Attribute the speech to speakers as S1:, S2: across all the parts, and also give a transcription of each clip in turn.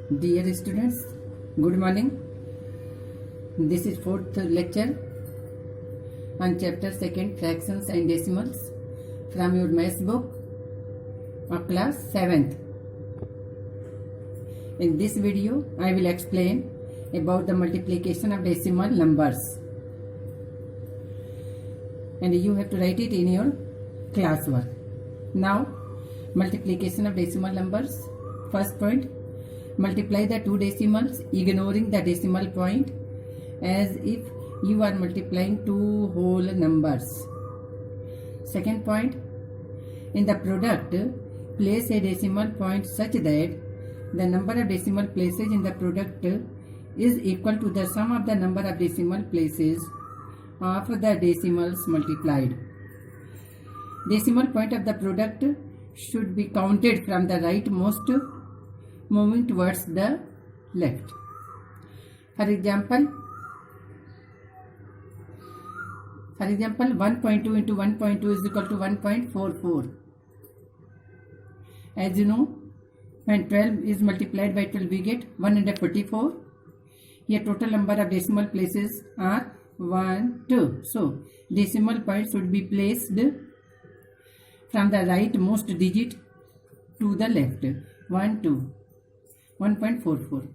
S1: Dear students, good morning. This is fourth lecture on chapter 2nd, fractions and decimals from your maths book of class 7th. In this video, I will explain about the multiplication of decimal numbers, and you have to write it in your classwork. Now, multiplication of decimal numbers. First point, multiply the two decimals ignoring the decimal point as if you are multiplying two whole numbers. Second point, in the product, place a decimal point such that the number of decimal places in the product is equal to the sum of the number of decimal places of the decimals multiplied. Decimal point of the product should be counted from the rightmost moving towards the left. For example, 1.2 into 1.2 is equal to 1.44. As you know, when 12 is multiplied by 12, we get 144. Here total number of decimal places are 1, 2. So, decimal point should be placed from the rightmost digit to the left. 1, 2. 1.44.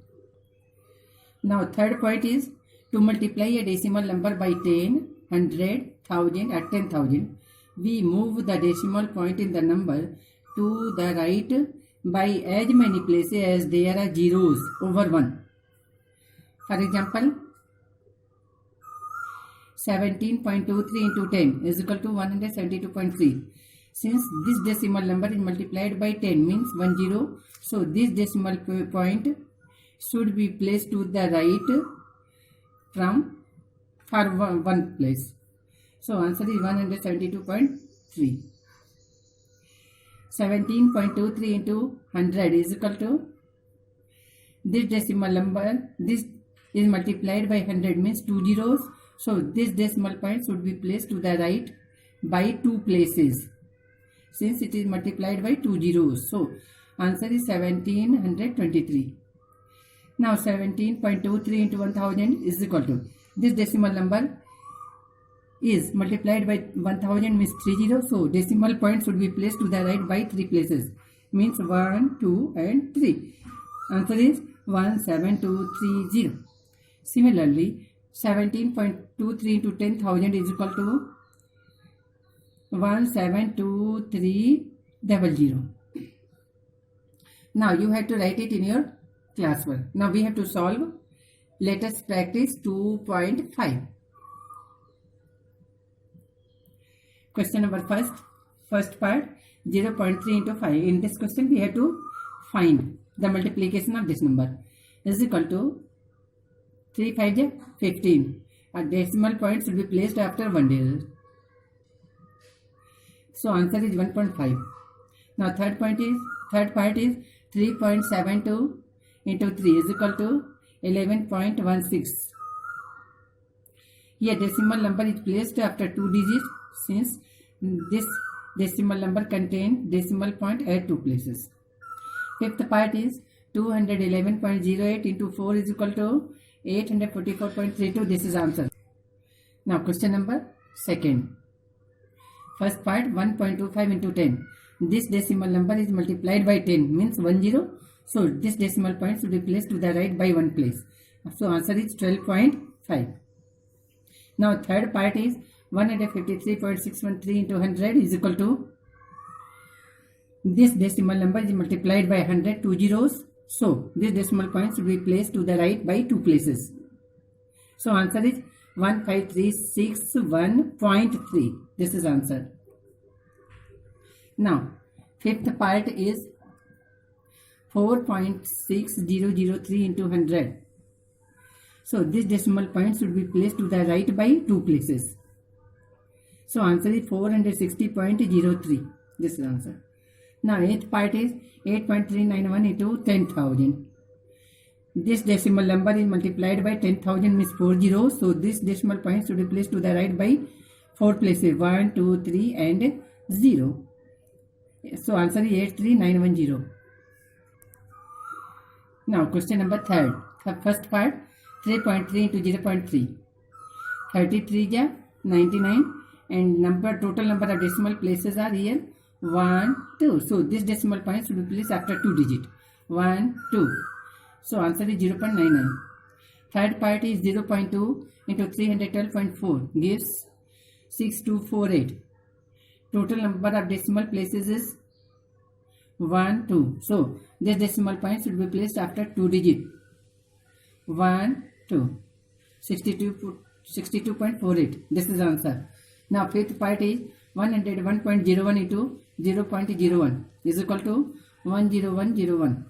S1: Now, third point is to multiply a decimal number by 10, 100, 1000 or 10,000. We move the decimal point in the number to the right by as many places as there are zeros over 1. For example, 17.23 into 10 is equal to 172.3. Since this decimal number is multiplied by 10 means 10, so this decimal point should be placed to the right for one place. So answer is 172.3. 17.23 into 100 is equal to this decimal number. This is multiplied by 100 means 2 zeros. So this decimal point should be placed to the right by 2 places, since it is multiplied by 2 zeros. So, answer is 1723. Now, 17.23 into 1000 is equal to, this decimal number is multiplied by 1000 means 3 zeros. So, decimal point should be placed to the right by 3 places, means 1, 2 and 3. Answer is 17230. Similarly, 17.23 into 10,000 is equal to 17230. Now you have to write it in your classwork. Now we have to solve. Let us practice 2.5. Question number first part, 0.3 into 5. In this question we have to find the multiplication of this number is equal to 3 5 15. A decimal point should be placed after 1 digit. So answer is 1.5. Now third part is 3.72 into 3 is equal to 11.16. Here decimal number is placed after 2 digits, since this decimal number contains decimal point at 2 places. Fifth part is 211.08 into 4 is equal to 844.32. This is answer. Now question number second. First part, 1.25 into 10. This decimal number is multiplied by 10 means 10. So this decimal point should be placed to the right by 1 place. So answer is 12.5. Now third part is 153.613 into 100 is equal to, this decimal number is multiplied by 100, 2 zeros. So this decimal point should be placed to the right by 2 places. So answer is 15361.3. This is answer. Now, fifth part is 4.6003 into 100. So this decimal point should be placed to the right by 2 places. So answer is 460.03. This is answer. Now eighth part is 8.391 into 10,000. This decimal number is multiplied by 10,000 means 4 zeros. So this decimal point should be placed to the right by 4 places, 1, 2, 3 and 0. So answer is 83910. Now question number third. The first part 3.3 into 0.3. 33 ja 99 and total number of decimal places are here 1, 2. So this decimal point should be placed after 2 digit. 1, 2. So answer is 0.99. Third part is 0.2 into 312.4 gives 6248. Total number of decimal places is 1, 2. So this decimal point should be placed after 2 digit. 1, 2. 62.48. This is answer. Now fifth part is 101.01 into 0.01 is equal to 10101.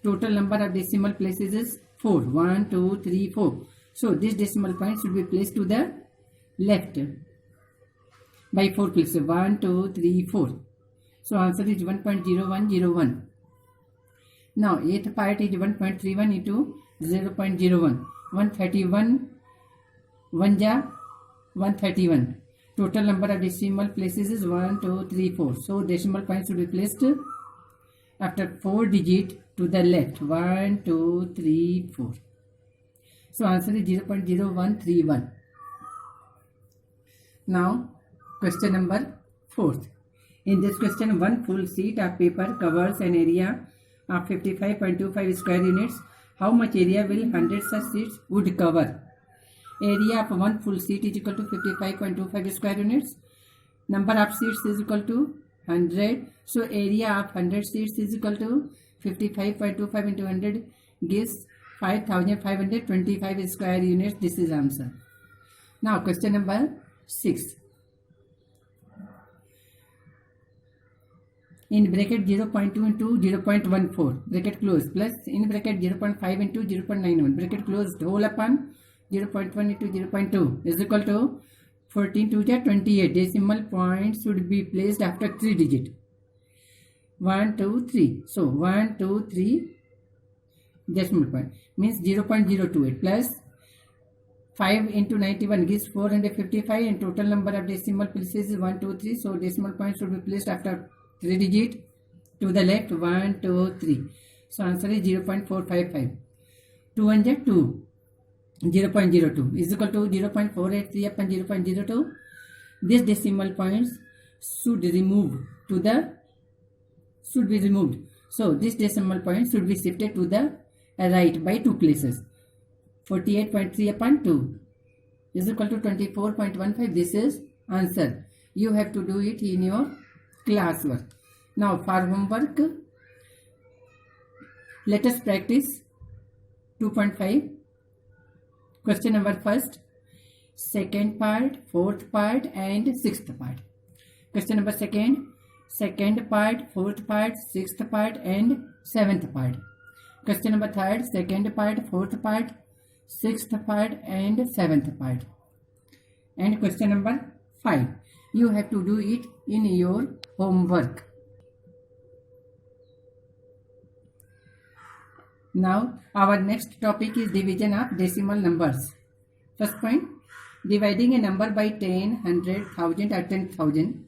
S1: Total number of decimal places is 4. 1, 2, 3, 4. So this decimal point should be placed to the left by 4 places. 1, 2, 3, 4. So answer is 1.0101. Now eighth part is 1.31 into 0.01. 131 1 ja 131. Total number of decimal places is 1, 2, 3, 4. So decimal point should be placed after 4 digit to the left. 1, 2, 3, 4. So answer is 0.0131. Now question number 4th. In this question, one full sheet of paper covers an area of 55.25 square units. How much area will 100 such sheets would cover? Area of one full sheet is equal to 55.25 square units. Number of sheets is equal to 100. So area of 100 sheets is equal to 55.25 into 100 gives 5525 square units. This is answer. Now question number 6. In bracket 0.2 into 0.14 bracket close plus in bracket 0.5 into 0.91 bracket closed whole upon 0.1 into 0.2 is equal to 14 to 28. Decimal point should be placed after 3 digit. 1, 2, 3. So 1, 2, 3 decimal point means 0.028 plus 5 into 91 gives 455 and total number of decimal places is 1, 2, 3. So decimal point should be placed after 3 digit to the left. 1, 2, 3. So answer is 0.455. 2 1 ja 2. 0.02 is equal to 0.483 upon 0.02. This decimal points should be removed. So this decimal point should be shifted to the right by 2 places. 48.3 upon 2 is equal to 24.15. This is answer. You have to do it in your classwork. Now for homework, let us practice 2.5. Question number first, second part, fourth part and sixth part. Question number second part, fourth part, sixth part and seventh part. Question number third, second part, fourth part, sixth part and seventh part. And question number 5. You have to do it in your homework. Now our next topic is division of decimal numbers. First point, dividing a number by 10, 100, 1000 or 10,000.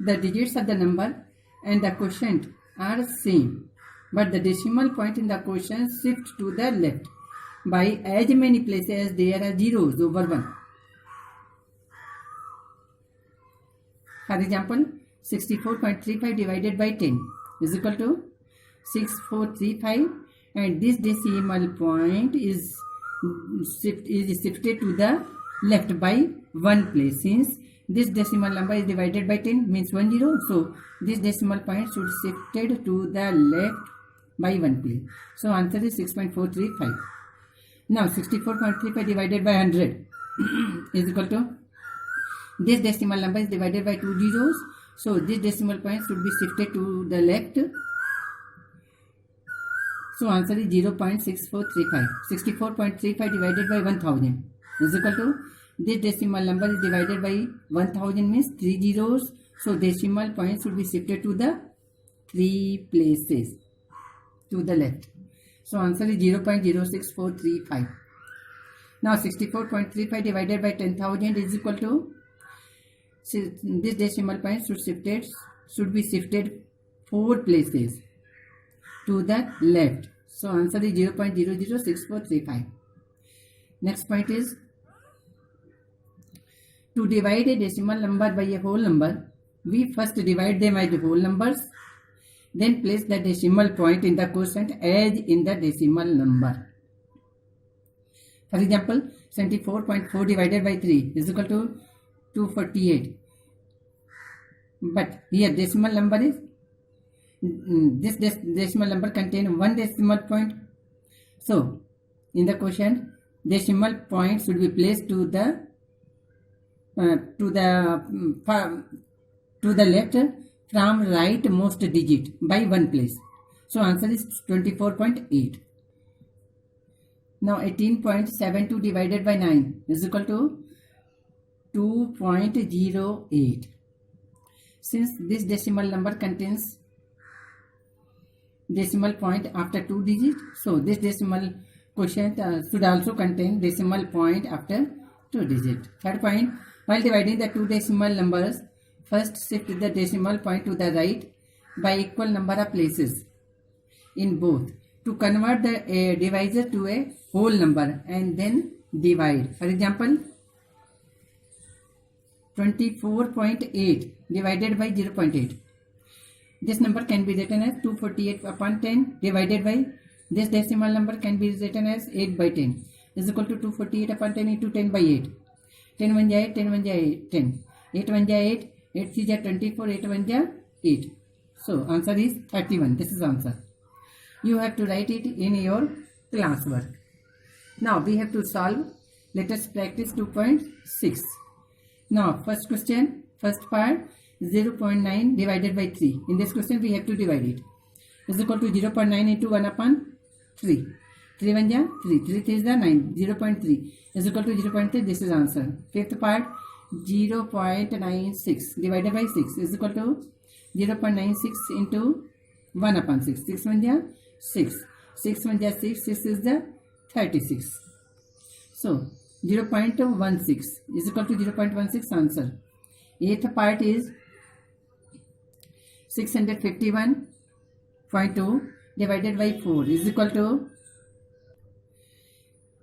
S1: The digits of the number and the quotient are same, but the decimal point in the quotient shifts to the left by as many places as there are zeros over 1. For example, 64.35 divided by 10 is equal to 6435, and this decimal point is shifted to the left by 1 place. Since this decimal number is divided by 10 means 10, so this decimal point should shifted to the left by 1 place. So answer is 6.435. Now 64.35 divided by 100 is equal to, this decimal number is divided by 2 zeros, so this decimal point should be shifted to the left. So answer is 0.6435. 64.35 divided by 1000 is equal to, this decimal number is divided by 1000 means 3 zeros, so decimal point should be shifted to the 3 places to the left. So answer is 0.06435. Now 64.35 divided by 10,000 is equal to, this decimal point should be shifted 4 places to the left. So answer is 0.006435. Next point is, to divide a decimal number by a whole number, we first divide them as whole numbers, then place the decimal point in the quotient as in the decimal number. For example, 74.4 divided by 3 is equal to 248. But here decimal number is, this decimal number contains one decimal point. So in the quotient, decimal point should be placed to the left from rightmost digit by one place. So answer is 24.8. Now 18.72 divided by 9 is equal to 2.08. Since this decimal number contains decimal point after 2 digits, so this decimal quotient should also contain decimal point after 2 digits. Third point, while dividing the two decimal numbers, first shift the decimal point to the right by equal number of places in both to convert the divisor to a whole number and then divide. For example, 24.8 divided by 0.8. This number can be written as 248 upon 10 divided by this decimal number can be written as 8 by 10 is equal to 248 upon 10 into 10 by 8. 10 1 ja 8, 10 1 ja 8, 10. 8 1 ja 8, 8 3 ja 24, 8 1 ja 8. So answer is 31. This is answer. You have to write it in your classwork. Now we have to solve. Let us practice 2.6. Now first question, first part, 0.9 divided by 3. In this question we have to divide it. Is equal to 0.9 into 1 upon 3. 3 1 ja 3. 3 3 is the 9. 0.3 is equal to 0.3. This is answer. Fifth part, 0.96 divided by 6 is equal to 0.96 into 1 upon 6. 6 1 ja 6. 6 1 ja 6. 6 is the 36. So 0.16 is equal to 0.16 answer. Eighth part is 651.2 divided by 4 is equal to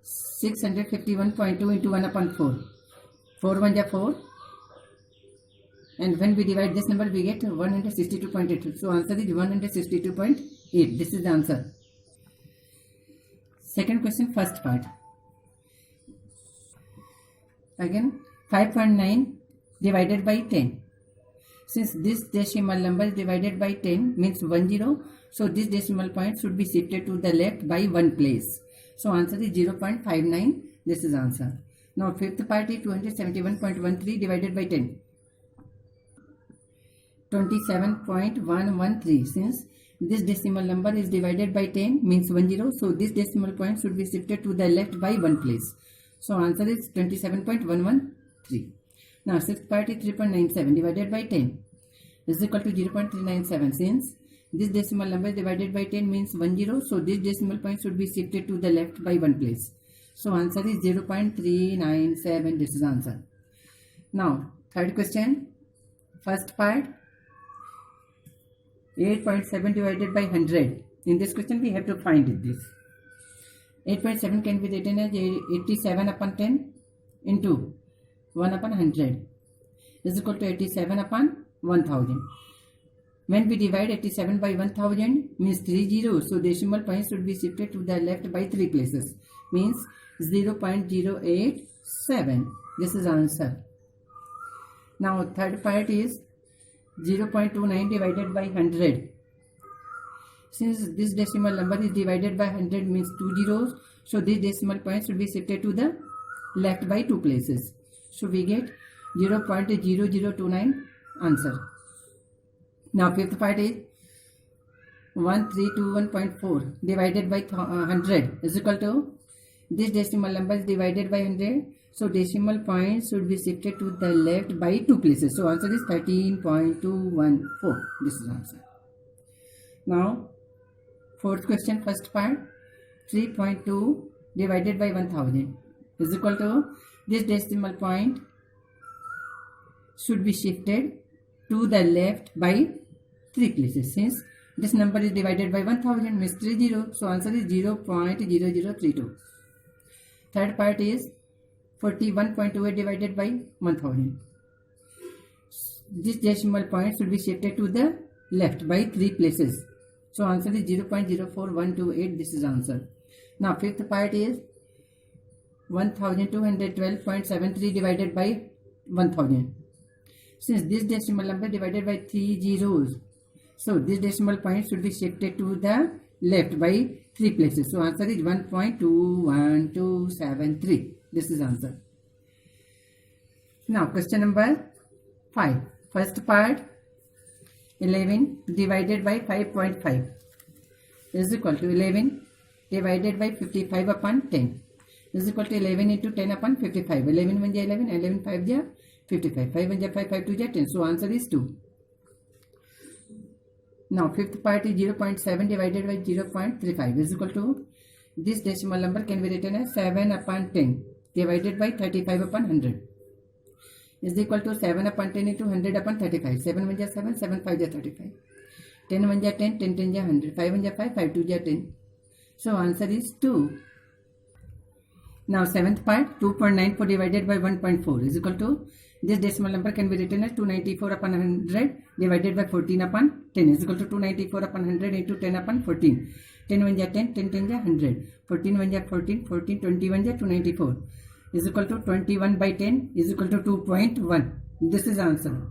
S1: 651.2 into 1 upon 4. 4 1 ja 4. And when we divide this number, we get 162.8. So answer is 162.8. This is the answer. Second question, first part. Again, 5.9 divided by 10. Since this decimal number is divided by 10 means 10, so this decimal point should be shifted to the left by one place. So answer is 0.59. This is answer. Now fifth part is 271.13 divided by 10. 27.113. Since this decimal number is divided by 10 means 10, so this decimal point should be shifted to the left by one place. So answer is 27.113. Now sixth part is 3.97 divided by 10 is equal to 0.397. Since this decimal number is divided by 10 means 10, so this decimal point should be shifted to the left by one place. So answer is 0.397. This is answer. Now third question, first part, 8.7 divided by 100. In this question we have to find this. 8.7 can be written as 87 upon 10 into 1 upon 100 is equal to 87 upon 1000. When we divide 87 by 1000 means 3 zeros, so decimal point should be shifted to the left by 3 places, means 0.087. This is answer. Now third part is 0.29 divided by 100. Since this decimal number is divided by 100 means 2 zeros, so this decimal point should be shifted to the left by 2 places. So we get 0.0029 answer. Now fifth part is 1321.4 divided by 100 is equal to this decimal number is divided by 100, so decimal point should be shifted to the left by 2 places. So answer is 13.214. This is answer. Now fourth question, first part, 3.2 divided by 1000 is equal to this decimal point should be shifted to the left by 3 places. Since This number is divided by 1000 means 3 0. So answer is 0.0032. Third part is 41.28 divided by 1000. This decimal point should be shifted to the left by 3 places. So answer is 0.04128. This is answer. Now fifth part is 1212.73 divided by 1000. Since this decimal number divided by 3 zeros, so this decimal point should be shifted to the left by 3 places. So answer is 1.21273. This is answer. Now question number 5. First part 11 divided by 5.5 is equal to 11 divided by 55 upon 10 is equal to 11 into 10 upon 55. 11 1 ja 11, 11 5 ja 55, 5 1 ja 5, 5 2 ja 10. So answer is 2. Now fifth part is 0.7 divided by 0.35 is equal to, this decimal number can be written as 7 upon 10 divided by 35 upon 100 is equal to 7 upon 10 into 100 upon 35. 7 1 ja 7, 7 5 ja 35. 10 1 ja 10, 10 10 ja 100. 5 1 ja 5, 5 2 ja 10. So answer is 2. Now seventh part 2.94 divided by 1.4 is equal to, this decimal number can be written as 294 upon 100 divided by 14 upon 10 is equal to 294 upon 100 into 10 upon 14. 10 1 ja 10, 10 10 ja 100. 14 1 ja 14, 14 21 ja 294 is equal to 21 by 10 is equal to 2.1. This is answer.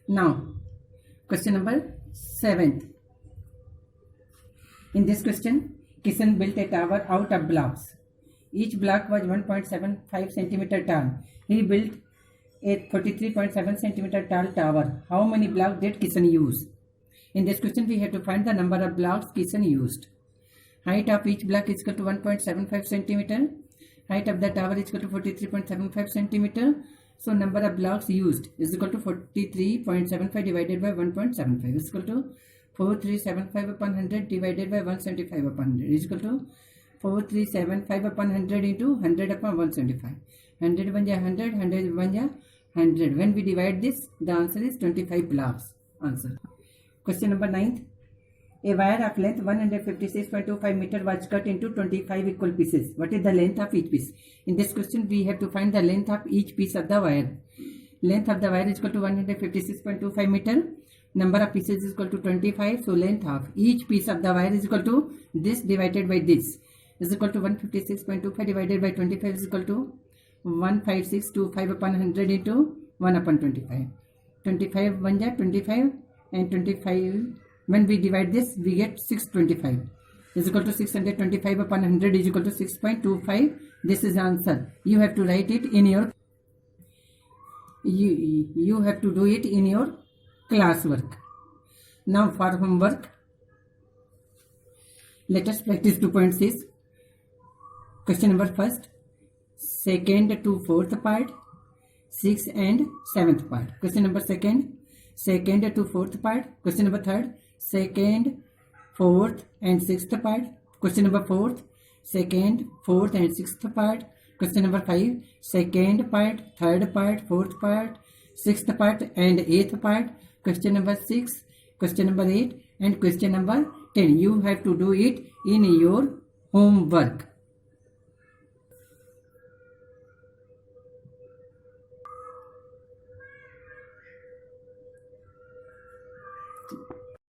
S1: Now question number 7th. In this question, Kishan built a tower out of blocks. Each block was 1.75 centimeter tall. He built a 43.7 centimeter tall tower. How many blocks did Kishan use? In this question, we have to find the number of blocks Kishan used. Height of each block is equal to 1.75 centimeter. Height of the tower is equal to 43.75 centimeter. So number of blocks used is equal to 43.75 divided by 1.75 is equal to 4375 upon 100 divided by 175 upon 100 is equal to 4375 upon 100 into 100 upon 175. 100 1 ja 100, 100 1 ja 100. When we divide this, the answer is 25 blocks. Answer. Question number 9. A wire of length 156.25 meter was cut into 25 equal pieces. What is the length of each piece? In this question, we have to find the length of each piece of the wire. Length of the wire is equal to 156.25 meter. Number of pieces is equal to 25. So length of each piece of the wire is equal to this divided by this is equal to 156.25 divided by 25 is equal to 15625 upon 100 into 1 upon 25. 25 1 ja 25 and 25. When we divide this, we get 625 is equal to 625 upon 100 is equal to 6.25. This is the answer. You have to write it in your, you have to do it in your classwork. Now for homework, let us practice 2.6. Question number 1st, 2nd to 4th part, 6th and 7th part. Question number 2nd, 2nd to 4th part. Question number 3rd, 2nd, 4th and 6th part. Question number 4th, 2nd, 4th and 6th part. Question number 5, 2nd part, 3rd part, 4th part, 6th part and 8th part. Question number 6, question number 8 and question number 10. You have to do it in your homework.